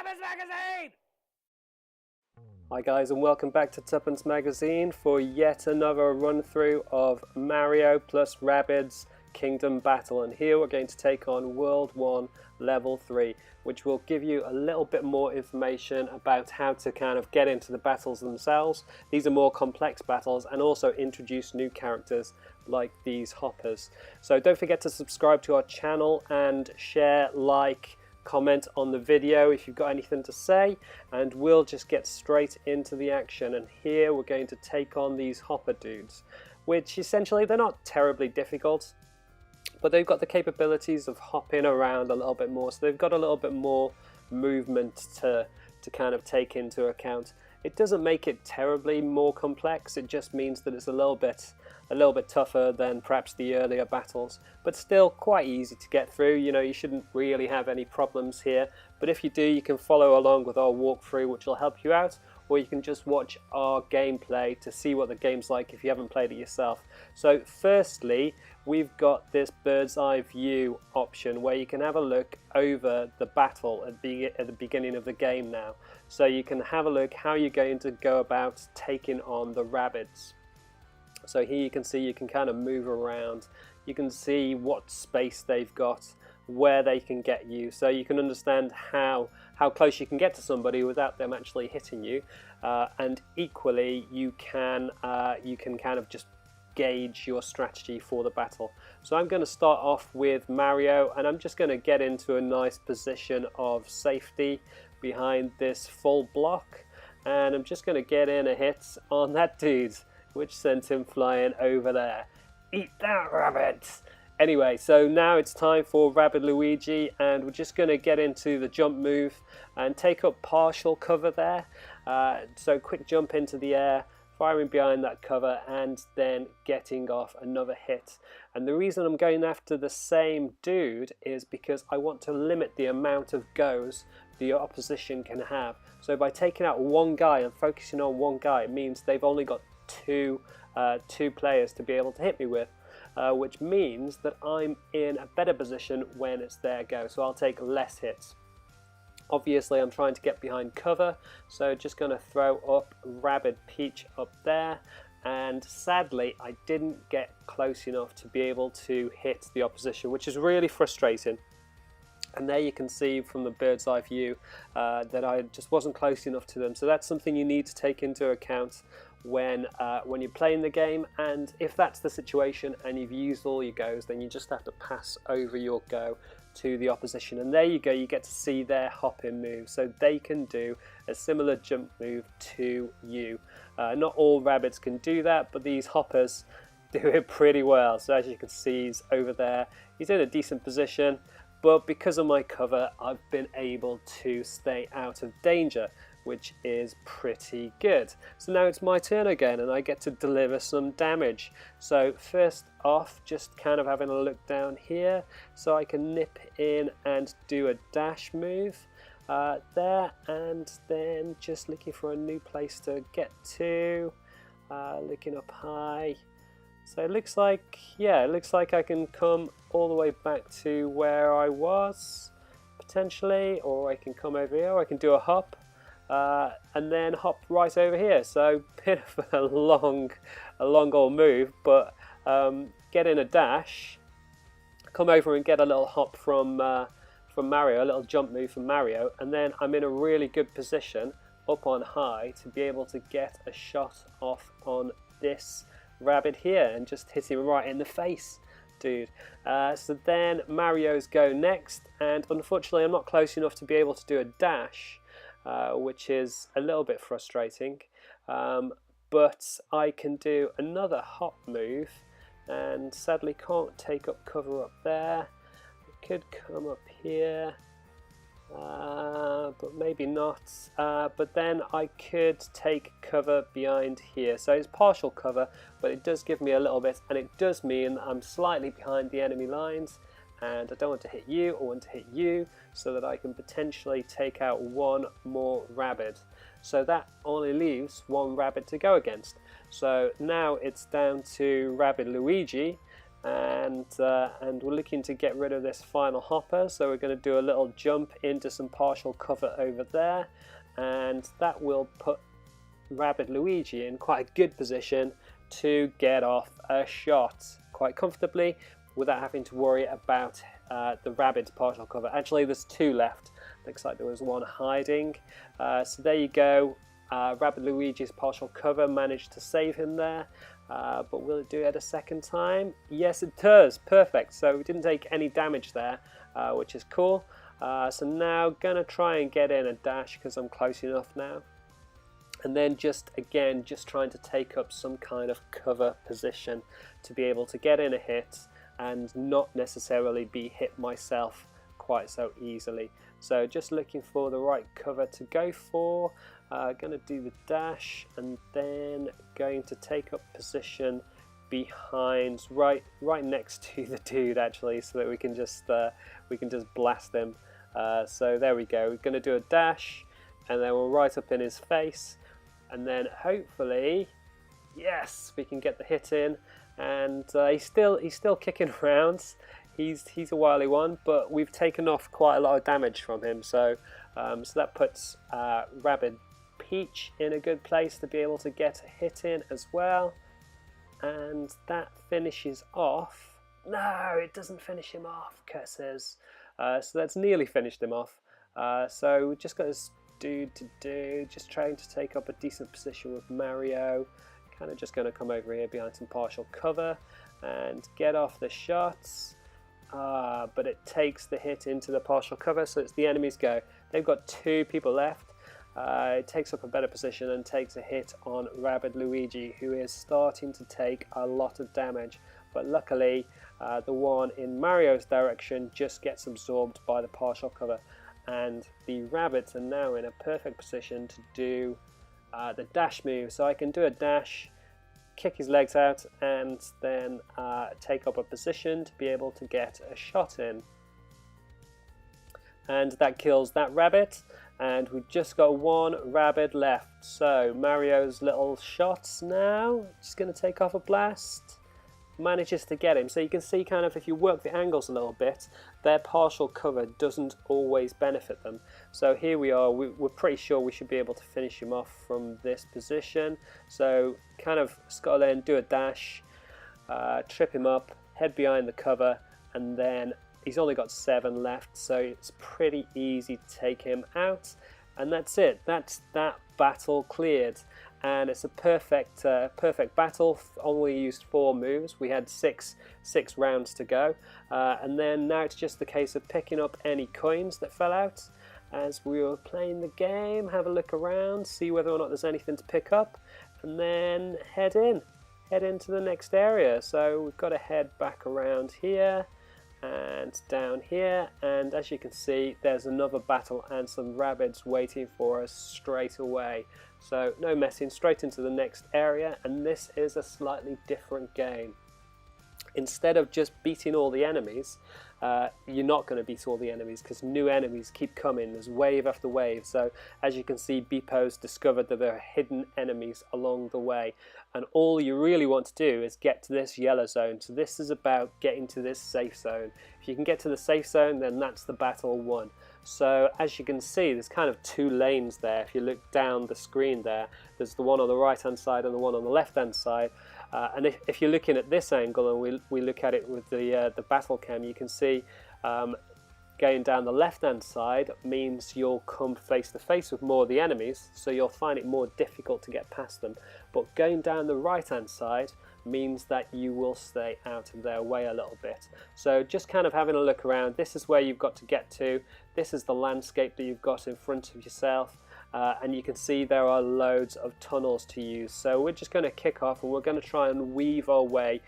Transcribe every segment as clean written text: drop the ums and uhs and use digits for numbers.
Tuppence Magazine! Hi guys, and welcome back to Tuppence Magazine for yet another run through of Mario plus Rabbids Kingdom Battle, and here we're going to take on World 1 Level 3, which will give you a little bit more information about how to kind of get into the battles themselves. These are more complex battles and also introduce new characters like these hoppers. So don't forget to subscribe to our channel and share, like, comment on the video if you've got anything to say, and we'll just get straight into the action. And here we're going to take on these hopper dudes, which essentially they're not terribly difficult, but they've got the capabilities of hopping around a little bit more, so they've got a little bit more movement to kind of take into account. It doesn't make it terribly more complex, it just means that it's a little bit tougher than perhaps the earlier battles, but still quite easy to get through. You know, you shouldn't really have any problems here, but if you do, you can follow along with our walkthrough, which will help you out, or you can just watch our gameplay to see what the game's like if you haven't played it yourself. So firstly, we've got this bird's eye view option where you can have a look over the battle at the beginning of the game now. So you can have a look how you're going to go about taking on the Rabbids. So here you can see you can kind of move around, you can see what space they've got, where they can get you, so you can understand how close you can get to somebody without them actually hitting you, and equally you can kind of just gauge your strategy for the battle. So I'm going to start off with Mario, and I'm just going to get into a nice position of safety behind this full block, and I'm just going to get in a hit on that dude, which sent him flying over there. Eat that, rabbit! Anyway, so now it's time for Rabbid Luigi, and we're just going to get into the jump move and take up partial cover there. So quick jump into the air, firing behind that cover, and then getting off another hit. And the reason I'm going after the same dude is because I want to limit the amount of goes the opposition can have. So by taking out one guy and focusing on one guy, it means they've only got two players to be able to hit me with, which means that I'm in a better position when it's their go, so I'll take less hits. Obviously I'm trying to get behind cover, so just going to throw up Rabbid Peach up there, and sadly I didn't get close enough to be able to hit the opposition, which is really frustrating. And there you can see from the bird's eye view that I just wasn't close enough to them. So that's something you need to take into account when you're playing the game. And if that's the situation and you've used all your goes, then you just have to pass over your go to the opposition. And there you go, you get to see their hopping move. So they can do a similar jump move to you. Not all rabbits can do that, but these hoppers do it pretty well. So as you can see, he's over there. He's in a decent position, but because of my cover, I've been able to stay out of danger, which is pretty good. So now it's my turn again, and I get to deliver some damage. So first off, just kind of having a look down here, so I can nip in and do a dash move there, and then just looking for a new place to get to, looking up high. So it looks like, yeah, it looks like I can come all the way back to where I was, potentially, or I can come over here, or I can do a hop, and then hop right over here. So bit of a long old move, but get in a dash, come over and get a little hop from Mario, a little jump move from Mario, and then I'm in a really good position up on high to be able to get a shot off on this rabbit here and just hit him right in the face, dude. So then Mario's go next, and unfortunately I'm not close enough to be able to do a dash, which is a little bit frustrating, but I can do another hop move, and sadly can't take up cover up there. I could come up here, but maybe not, but then I could take cover behind here. So it's partial cover, but it does give me a little bit, and it does mean that I'm slightly behind the enemy lines, and I don't want to hit you, I want to hit you, so that I can potentially take out one more rabbit. So that only leaves one rabbit to go against. So now it's down to Rabbid Luigi, and we're looking to get rid of this final hopper, so we're going to do a little jump into some partial cover over there, and that will put Rabbid Luigi in quite a good position to get off a shot quite comfortably without having to worry about the Rabbid's partial cover. Actually, there's two left. Looks like there was one hiding. So there you go. Rabbid Luigi's partial cover managed to save him there. But will it do it a second time? Yes, it does. Perfect. So we didn't take any damage there, which is cool. So now gonna try and get in a dash because I'm close enough now. And then just trying to take up some kind of cover position to be able to get in a hit and not necessarily be hit myself quite so easily. So just looking for the right cover to go for. Going to do the dash and then going to take up position behind, right next to the dude actually, so that we can just blast him. So there we go. We're going to do a dash and then we're right up in his face, and then hopefully, yes, we can get the hit in. And he's still kicking around. He's a wily one, but we've taken off quite a lot of damage from him. So so that puts Rabbid Peach in a good place to be able to get a hit in as well. And that finishes off. No, it doesn't finish him off, curses. So that's nearly finished him off. So we just got this dude to do, just trying to take up a decent position with Mario. Kind of just going to come over here behind some partial cover and get off the shots. But it takes the hit into the partial cover, so it's the enemy's go. They've got two people left. It takes up a better position and takes a hit on Rabbid Luigi, who is starting to take a lot of damage. But luckily, the one in Mario's direction just gets absorbed by the partial cover. And the rabbits are now in a perfect position to do the dash move. So I can do a dash, kick his legs out, and then take up a position to be able to get a shot in. And that kills that rabbit, and we've just got one rabbit left. So Mario's little shots now, just going to take off a blast, manages to get him. So you can see kind of if you work the angles a little bit, their partial cover doesn't always benefit them. So here we are, we're pretty sure we should be able to finish him off from this position. So kind of scuttle in, do a dash, trip him up, head behind the cover, and then he's only got 7 left, so it's pretty easy to take him out. And that's it, that's that battle cleared. And it's a perfect battle. Only used 4 moves. We had six rounds to go, and then now it's just the case of picking up any coins that fell out as we were playing the game. Have a look around, see whether or not there's anything to pick up, and then head into the next area. So we've got to head back around here and down here, and as you can see, there's another battle and some rabbits waiting for us straight away. So no messing, straight into the next area, and this is a slightly different game. Instead of just beating all the enemies, you're not going to beat all the enemies because new enemies keep coming. There's wave after wave. So as you can see, Beepo's discovered that there are hidden enemies along the way, and all you really want to do is get to this yellow zone. So this is about getting to this safe zone. If you can get to the safe zone, then that's the battle won. So as you can see, there's kind of 2 lanes there. If you look down the screen there's the one on the right hand side and the one on the left hand side. And if you're looking at this angle and we look at it with the battle cam, you can see going down the left hand side means you'll come face to face with more of the enemies, so you'll find it more difficult to get past them. But going down the right hand side means that you will stay out of their way a little bit. So just kind of having a look around, this is where you've got to get to. This is the landscape that you've got in front of yourself. And you can see there are loads of tunnels to use. So we're just going to kick off and we're going to try and weave our way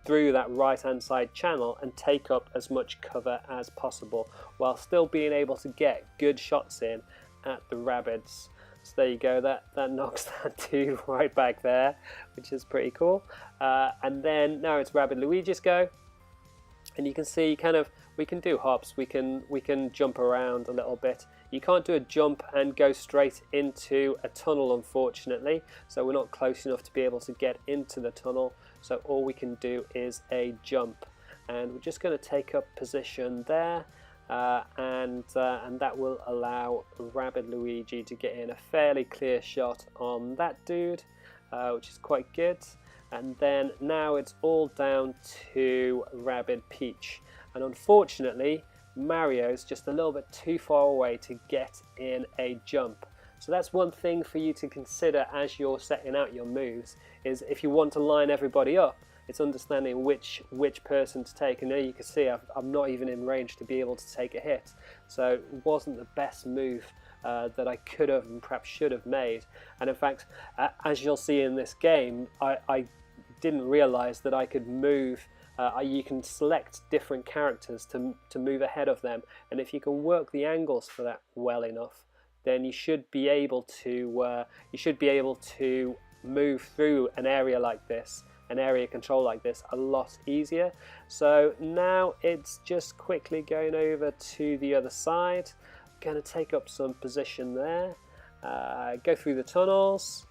through that right hand side channel and take up as much cover as possible while still being able to get good shots in at the rabbits. So there you go, that knocks that dude right back there, which is pretty cool. And then now it's Rabbid Luigi's go. And you can see kind of we can do hops, we can jump around a little bit. You can't do a jump and go straight into a tunnel, unfortunately, so we're not close enough to be able to get into the tunnel, so all we can do is a jump. And we're just going to take up position there, and that will allow Rabbid Luigi to get in a fairly clear shot on that dude, which is quite good. And then now it's all down to Rabbid Peach, and unfortunately Mario's just a little bit too far away to get in a jump. So that's one thing for you to consider as you're setting out your moves, is if you want to line everybody up, it's understanding which person to take. And there you can see I'm not even in range to be able to take a hit, so it wasn't the best move that I could have and perhaps should have made. And in fact, as you'll see in this game, I didn't realize that I could move. You can select different characters to move ahead of them, and if you can work the angles for that well enough, then you should be able to move through an area like this, an area control like this, a lot easier. So now it's just quickly going over to the other side. Going to take up some position there, go through the tunnels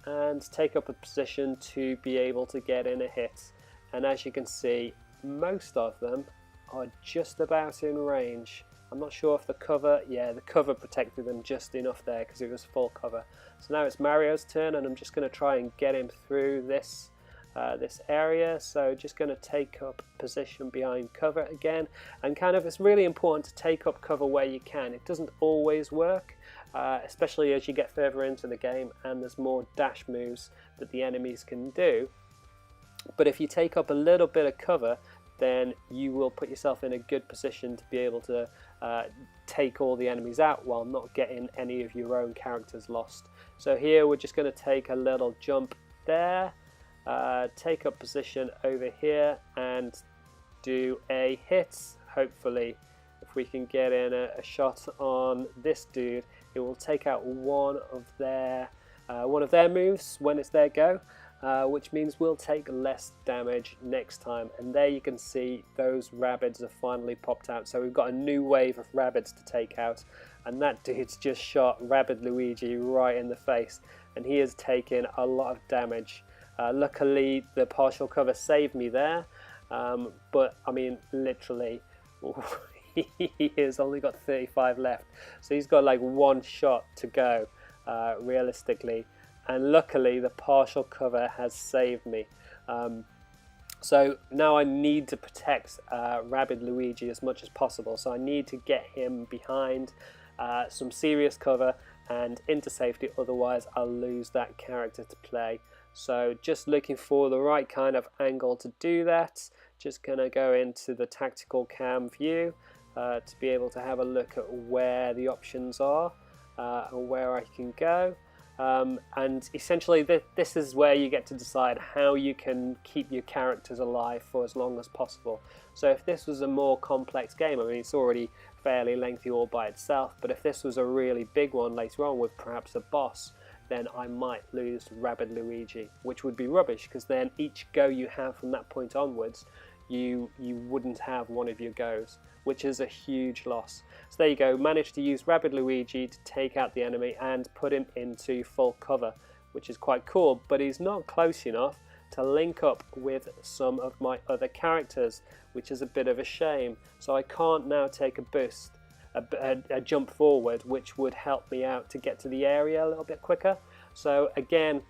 and take up a position to be able to get in a hit. And as you can see, most of them are just about in range. I'm not sure if the cover, yeah, the cover protected them just enough there because it was full cover. So now it's Mario's turn, and I'm just going to try and get him through this this area. So just going to take up position behind cover again, and kind of it's really important to take up cover where you can. It doesn't always work, especially as you get further into the game and there's more dash moves that the enemies can do. But if you take up a little bit of cover, then you will put yourself in a good position to be able to take all the enemies out while not getting any of your own characters lost. So here we're just going to take a little jump there, take up position over here and do a hit. Hopefully if we can get in a shot on this dude, it will take out one of their moves when it's their go. Which means we'll take less damage next time. And there you can see those Rabbids have finally popped out. So we've got a new wave of Rabbids to take out, and that dude's just shot Rabbid Luigi right in the face, and he has taken a lot of damage. Luckily the partial cover saved me there, but I mean literally he has only got 35 left, so he's got like one shot to go realistically. And luckily the partial cover has saved me. So now I need to protect Rabbid Luigi as much as possible. So I need to get him behind some serious cover and into safety, otherwise I'll lose that character to play. So just looking for the right kind of angle to do that. Just gonna go into the tactical cam view to be able to have a look at where the options are and where I can go. And essentially this is where you get to decide how you can keep your characters alive for as long as possible. So if this was a more complex game, I mean it's already fairly lengthy all by itself, but if this was a really big one later on with perhaps a boss, then I might lose Rabbid Luigi, which would be rubbish, because then each go you have from that point onwards, you wouldn't have one of your goes, which is a huge loss. So there you go, managed to use Rabbid Luigi to take out the enemy and put him into full cover, which is quite cool, but he's not close enough to link up with some of my other characters, which is a bit of a shame. So I can't now take a boost, a jump forward, which would help me out to get to the area a little bit quicker. So again,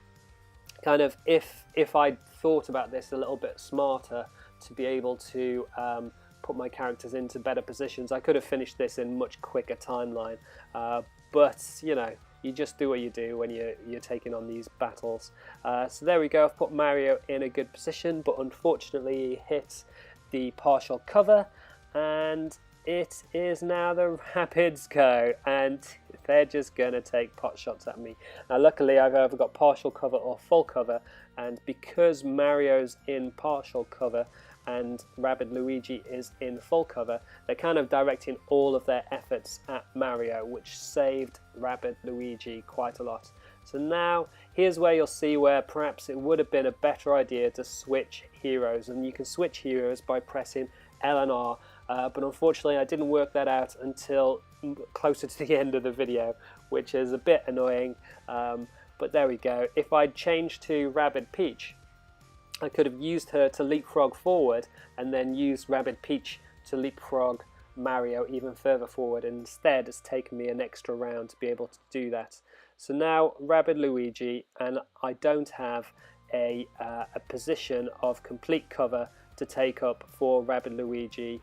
kind of if I'd thought about this a little bit smarter to be able to put my characters into better positions, I could have finished this in much quicker timeline, but you know, you just do what you do when you're taking on these battles. So there we go, I've put Mario in a good position, but unfortunately he hit the partial cover, and it is now the Rabbids go, and they're just gonna take pot shots at me. Now luckily I've either got partial cover or full cover, and because Mario's in partial cover and Rabbid Luigi is in full cover, they're kind of directing all of their efforts at Mario, which saved Rabbid Luigi quite a lot. So now here's where you'll see where perhaps it would have been a better idea to switch heroes, and you can switch heroes by pressing LNR, but unfortunately I didn't work that out until closer to the end of the video, which is a bit annoying, but there we go. If I'd changed to Rabbid Peach, I could have used her to leapfrog forward and then used Rabbid Peach to leapfrog Mario even further forward. Instead, it's taken me an extra round to be able to do that. So now Rabbid Luigi, and I don't have a position of complete cover to take up for Rabbid Luigi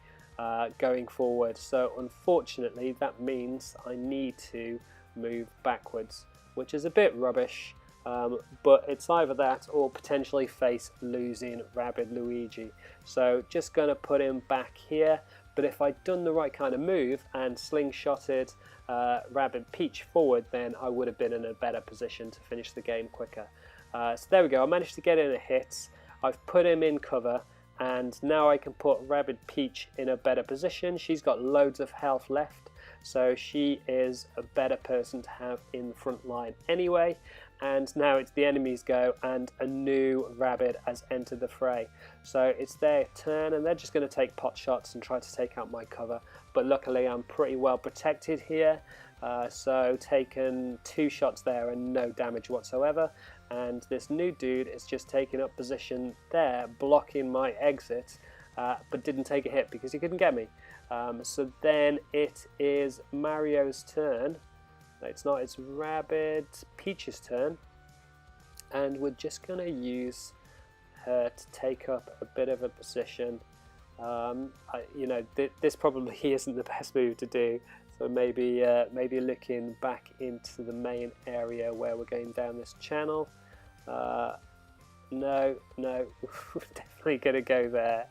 going forward. So unfortunately, that means I need to move backwards, which is a bit rubbish. But it's either that or potentially face losing Rabbid Luigi. So just going to put him back here. But if I'd done the right kind of move and slingshotted Rabbid Peach forward, then I would have been in a better position to finish the game quicker. So there we go, I managed to get in a hit. I've put him in cover, and now I can put Rabbid Peach in a better position. She's got loads of health left, so she is a better person to have in the front line anyway. And now it's the enemy's go, and a new Rabbid has entered the fray. So it's their turn, and they're just going to take pot shots and try to take out my cover. But luckily I'm pretty well protected here, so taken 2 shots there and no damage whatsoever. And this new dude is just taking up position there, blocking my exit, but didn't take a hit because he couldn't get me. So then it is Mario's turn. No, it's not, it's Rabbid Peach's turn, and we're just going to use her to take up a bit of a position. You know, this probably isn't the best move to do, so maybe looking back into the main area where we're going down this channel. No, we're definitely going to go there.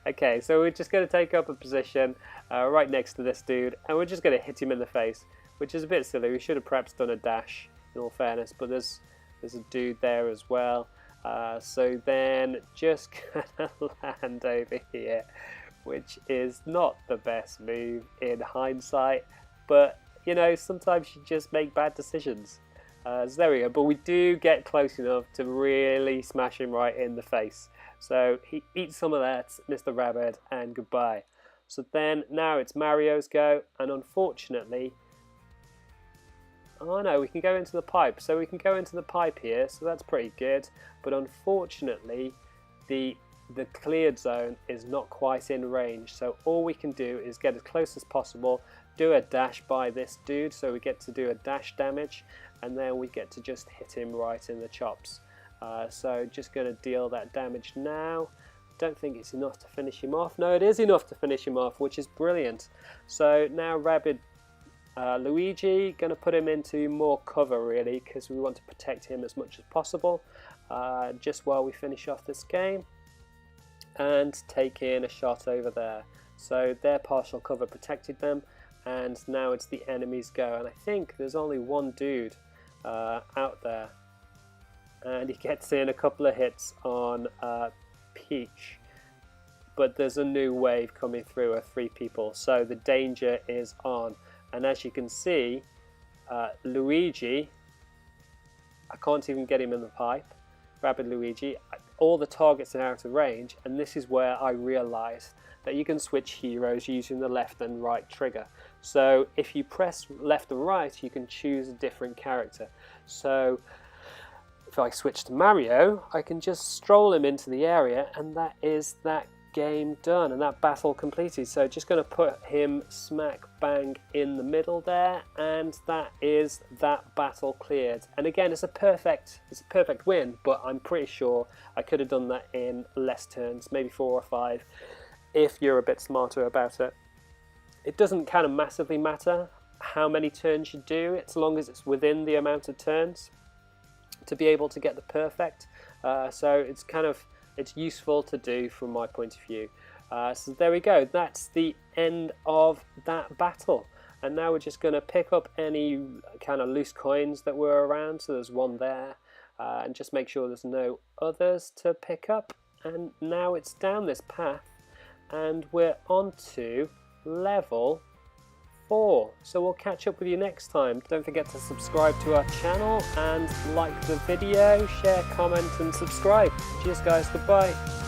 Okay, so we're just going to take up a position right next to this dude, and we're just going to hit him in the face, which is a bit silly. We should have perhaps done a dash, in all fairness, but there's a dude there as well. So then just gonna land over here, which is not the best move in hindsight, but you know, sometimes you just make bad decisions. So there we go, but we do get close enough to really smash him right in the face. So he eats some of that, Mr. Rabbid, and goodbye. So then now it's Mario's go, and unfortunately, oh no, we can go into the pipe. So we can go into the pipe here, so that's pretty good. But unfortunately, the cleared zone is not quite in range. So all we can do is get as close as possible, do a dash by this dude, so we get to do a dash damage, and then we get to just hit him right in the chops. So just going to deal that damage now. Don't think it's enough to finish him off. No, it is enough to finish him off, which is brilliant. So now Rabbid Luigi, going to put him into more cover really, because we want to protect him as much as possible just while we finish off this game, and take in a shot over there. So their partial cover protected them, and now it's the enemy's go, and I think there's only one dude out there, and he gets in a couple of hits on Peach, but there's a new wave coming through of 3 people, so the danger is on. And as you can see, Luigi, I can't even get him in the pipe. Rabbid Luigi, all the targets are out of range, and this is where I realised that you can switch heroes using the left and right trigger. So if you press left and right, you can choose a different character. So if I switch to Mario, I can just stroll him into the area, and that is that game done and that battle completed. So just going to put him smack bang in the middle there, and that is that battle cleared. And again, it's a perfect win, but I'm pretty sure I could have done that in less turns, maybe 4 or 5, if you're a bit smarter about it. It doesn't kind of massively matter how many turns you do, as long as it's within the amount of turns to be able to get the perfect. So it's useful to do from my point of view. So there we go, that's the end of that battle. And now we're just going to pick up any kind of loose coins that were around. So there's one there, and just make sure there's no others to pick up. And now it's down this path, and we're on to level 4. So we'll catch up with you next time. Don't forget to subscribe to our channel and like the video, share, comment and subscribe. Cheers guys, goodbye.